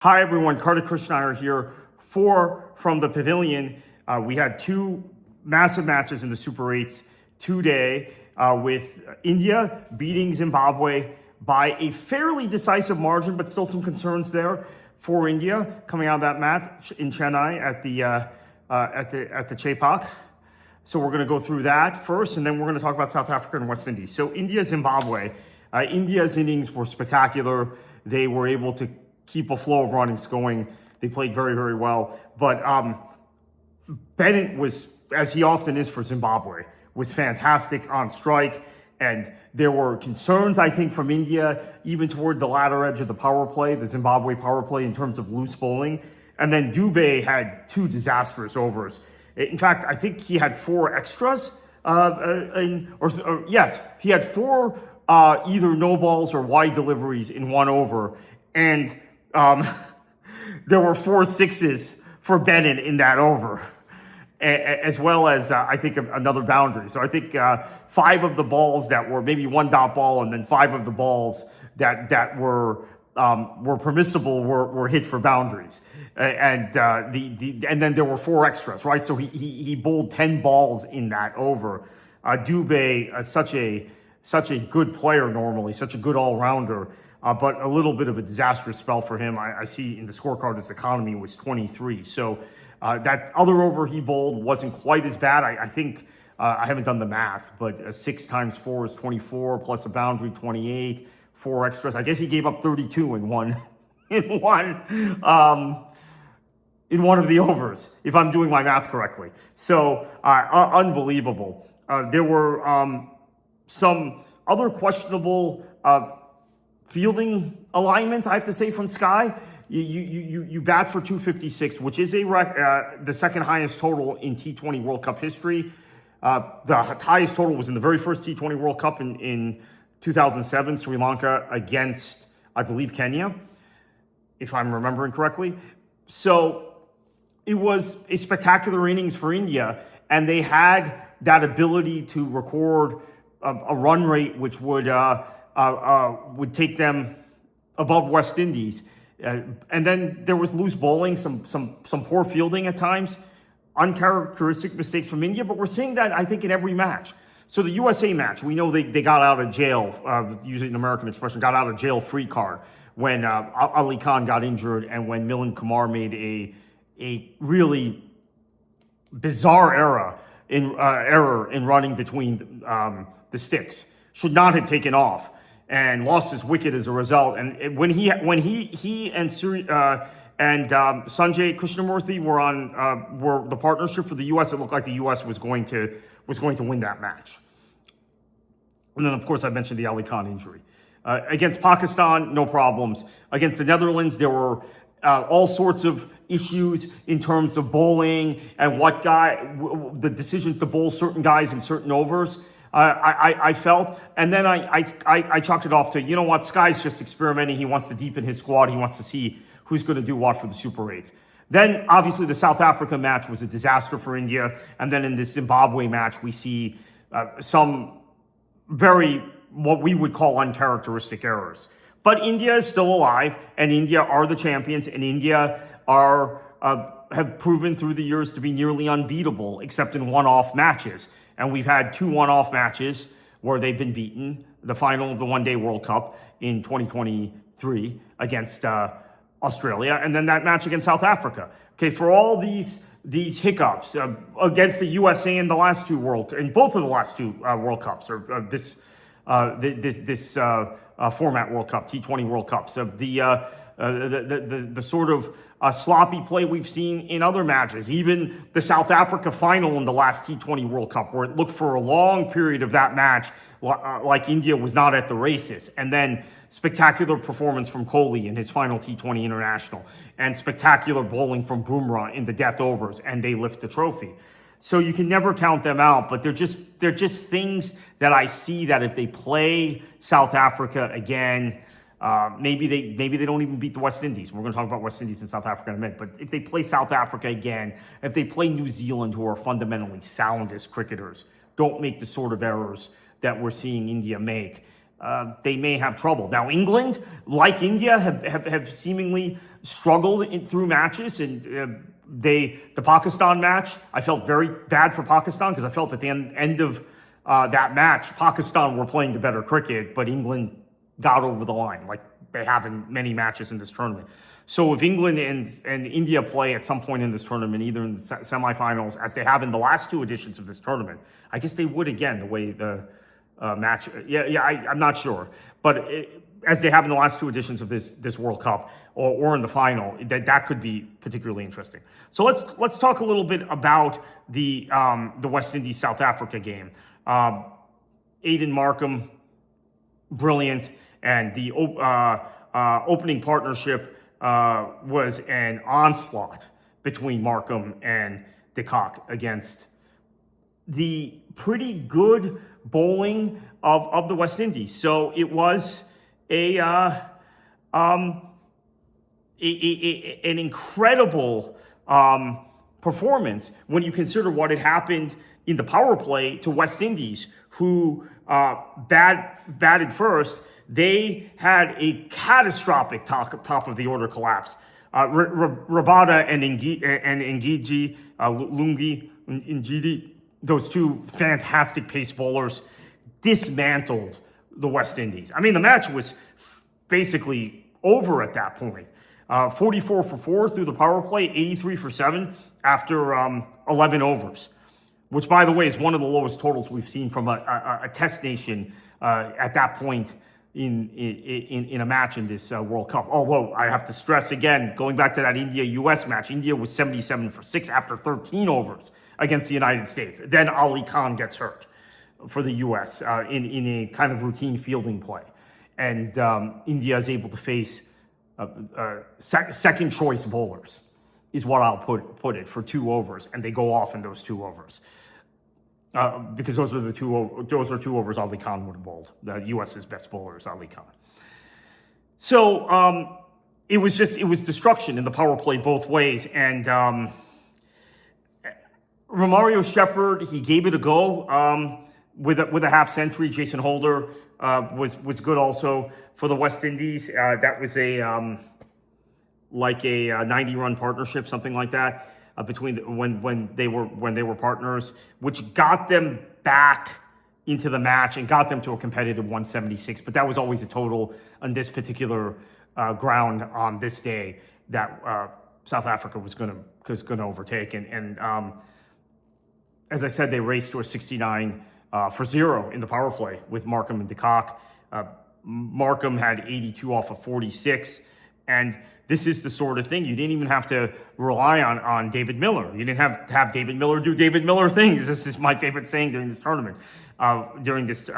Hi, everyone. Kartik Krishnaiyer here from the Pavilion. We had two massive matches in the Super 8s today with India beating Zimbabwe by a fairly decisive margin, but still some concerns there for India coming out of that match in Chennai at the Chepauk. So we're going to go through that first, and then we're going to talk about South Africa and West Indies. So India, Zimbabwe. India's innings were spectacular. They were able to keep a flow of runnings going. They played very, very well. But Bennett was, as he often is for Zimbabwe, was fantastic on strike. And there were concerns, I think, from India, even toward the latter edge of the power play, the Zimbabwe power play, in terms of loose bowling. And then Dubé had two disastrous overs. In fact, I think he had four extras. Yes, he had four either no balls or wide deliveries in one over. And there were 4 sixes for Bennett in that over, as well as I think another boundary. So I think 5 of the balls that were maybe one dot ball, and then 5 of the balls that were permissible were hit for boundaries, and then there were 4 extras, right? So he bowled 10 balls in that over. Dubé, such a good player normally, such a good all-rounder. But a little bit of a disastrous spell for him. I see in the scorecard his economy was 23. So that other over he bowled wasn't quite as bad. I think, I haven't done the math, but 6 times 4 is 24, plus a boundary 28, 4 extras. I guess he gave up 32 in one in one of the overs, if I'm doing my math correctly. So unbelievable. There were some other questionable fielding alignments, I have to say, from Sky. You bat for 256, which is the second highest total in T20 World Cup history. The highest total was in the very first T20 World Cup in 2007, Sri Lanka against, I believe, Kenya, if I'm remembering correctly. So it was a spectacular innings for India, and they had that ability to record a run rate which would take them above West Indies. And then there was loose bowling, some poor fielding at times, uncharacteristic mistakes from India, but we're seeing that, I think, in every match. So the USA match, we know they got out of jail, using an American expression, got out of jail free card when Ali Khan got injured and when Milind Kumar made a really bizarre error in running between the sticks. Should not have taken off and lost his wicket as a result. And when he and Sanjay Krishnamurthy were the partnership for the U.S., it looked like the U.S. was going to win that match. And then, of course, I mentioned the Ali Khan injury. Against Pakistan, no problems. Against the Netherlands, there were all sorts of issues in terms of bowling and the decisions to bowl certain guys in certain overs. I felt, and then I chalked it off to, you know what, Sky's just experimenting. He wants to deepen his squad. He wants to see who's going to do what for the Super 8s. Then, obviously, the South Africa match was a disaster for India. And then in this Zimbabwe match, we see some very, what we would call uncharacteristic errors. But India is still alive, and India are the champions, and India have proven through the years to be nearly unbeatable, except in one-off matches. And we've had 2 one-off matches where they've been beaten. The final of the One Day World Cup in 2023 against Australia, and then that match against South Africa. Okay, for all these hiccups against the USA in both of the last two World Cups, or this format World Cup, T20 World Cups, the sort of sloppy play we've seen in other matches, even the South Africa final in the last T20 World Cup, where it looked for a long period of that match like India was not at the races. And then spectacular performance from Kohli in his final T20 international, and spectacular bowling from Bumrah in the death overs, and they lift the trophy. So you can never count them out, but they're just things that I see that if they play South Africa again, maybe they don't even beat the West Indies. We're going to talk about West Indies and South Africa in a minute. But if they play South Africa again, if they play New Zealand, who are fundamentally sound as cricketers, don't make the sort of errors that we're seeing India make, they may have trouble. Now, England, like India, have seemingly struggled through matches, and the Pakistan match, I felt very bad for Pakistan because I felt at the end of that match, Pakistan were playing the better cricket, but England got over the line like they have in many matches in this tournament. So if England and India play at some point in this tournament, either in the semifinals, as they have in the last two editions of this tournament, I guess they would again, the way the match. I'm not sure. But as they have in the last two editions of this World Cup, or in the final, that could be particularly interesting. So let's talk a little bit about the West Indies South Africa game. Aiden Markham, brilliant, and the opening partnership was an onslaught between Markham and de Kock against the pretty good bowling of the West Indies. So it was an incredible performance when you consider what had happened in the power play to West Indies, who batted first. They had a catastrophic top of the order collapse. Rabada and Ngidi, Lungi, Ngidi, those two fantastic pace bowlers, dismantled the West Indies. I mean, the match was basically over at that point. 44 for 4 through the power play, 83 for 7 after 11 overs, which, by the way, is one of the lowest totals we've seen from a test nation at that point in a match in this World Cup. Although I have to stress again, going back to that India-US match, India was 77 for 6 after 13 overs against the United States. Then Ali Khan gets hurt for the US in a kind of routine fielding play. And India is able to face second choice bowlers, is what I'll put it, for 2 overs, and they go off in those 2 overs. Because those are 2 overs Ali Khan would have bowled. The US's best bowler is Ali Khan. So it was destruction in the power play both ways. And Romario Shepherd, he gave it a go with a half century. Jason Holder was good also for the West Indies. That was a 90-run partnership, something like that. Between when they were partners, which got them back into the match and got them to a competitive 176. But that was always a total on this particular ground on this day that South Africa was going to overtake. And as I said, they raced to a 69 for 0 in the power play with Markham and de Kock. Markham had 82 off of 46, and this is the sort of thing you didn't even have to rely on David Miller. You didn't have to have David Miller do David Miller things. This is my favorite saying during this tournament, during this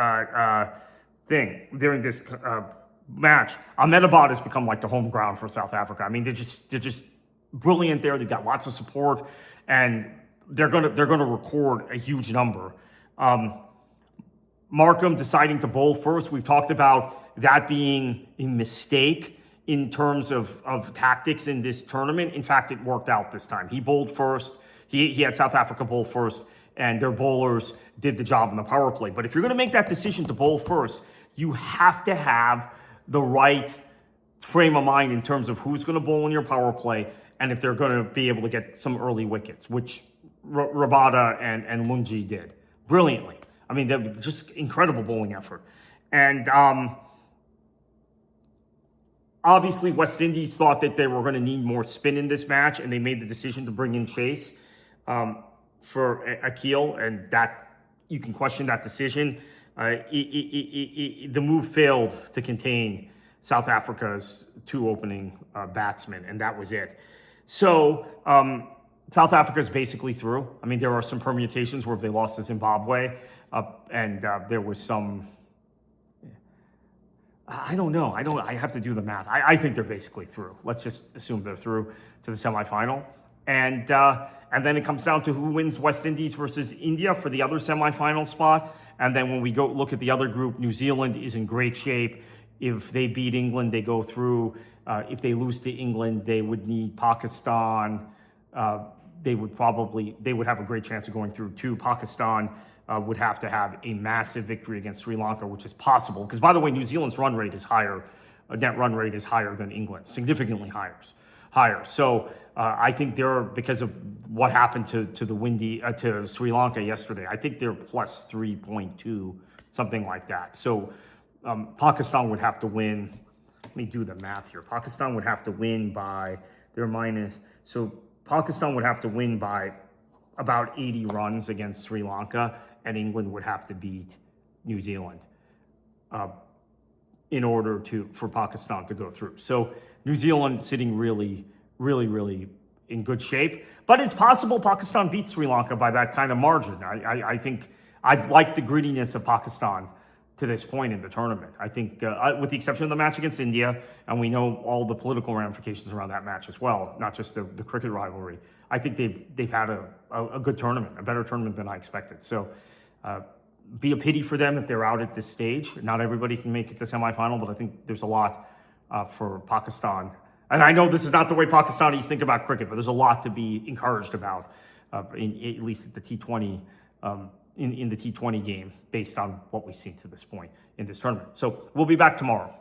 match. Ahmedabad has become like the home ground for South Africa. I mean, they're just brilliant there. They've got lots of support, and they're gonna record a huge number. Markham deciding to bowl first. We've talked about that being a mistake in terms of tactics in this tournament. In fact, it worked out this time. He bowled first. He had South Africa bowl first, and their bowlers did the job in the power play. But if you're going to make that decision to bowl first, you have to have the right frame of mind in terms of who's going to bowl in your power play and if they're going to be able to get some early wickets, which Rabada and Lungi did brilliantly. I mean, they're just incredible bowling effort. And obviously, West Indies thought that they were going to need more spin in this match, and they made the decision to bring in Chase for Akil, and that you can question that decision. The move failed to contain South Africa's 2 opening batsmen, and that was it. So South Africa's basically through. I mean, there are some permutations where if they lost to Zimbabwe, and there was some. I don't know. I have to do the math. I think they're basically through. Let's just assume they're through to the semifinal. And then it comes down to who wins West Indies versus India for the other semifinal spot. And then when we go look at the other group, New Zealand is in great shape. If they beat England, they go through. If they lose to England, they would need Pakistan. They would have a great chance of going through too. Pakistan, would have to have a massive victory against Sri Lanka, which is possible. Because, by the way, New Zealand's run rate is higher, net run rate is higher than England, significantly higher. So I think they're, because of what happened to the to Sri Lanka yesterday, I think they're plus 3.2, something like that. So Pakistan would have to win. Let me do the math here. Pakistan would have to win by their minus. So Pakistan would have to win by about 80 runs against Sri Lanka, and England would have to beat New Zealand in order for Pakistan to go through. So New Zealand sitting really in good shape. But it's possible Pakistan beats Sri Lanka by that kind of margin. I think I've liked the grittiness of Pakistan to this point in the tournament. I think, with the exception of the match against India, and we know all the political ramifications around that match as well, not just the cricket rivalry, I think they've had a good tournament, a better tournament than I expected. So be a pity for them if they're out at this stage. Not everybody can make it to semifinal, but I think there's a lot for Pakistan. And I know this is not the way Pakistanis think about cricket, but there's a lot to be encouraged about, at least at the T20, in the T20 game, based on what we've seen to this point in this tournament. So we'll be back tomorrow.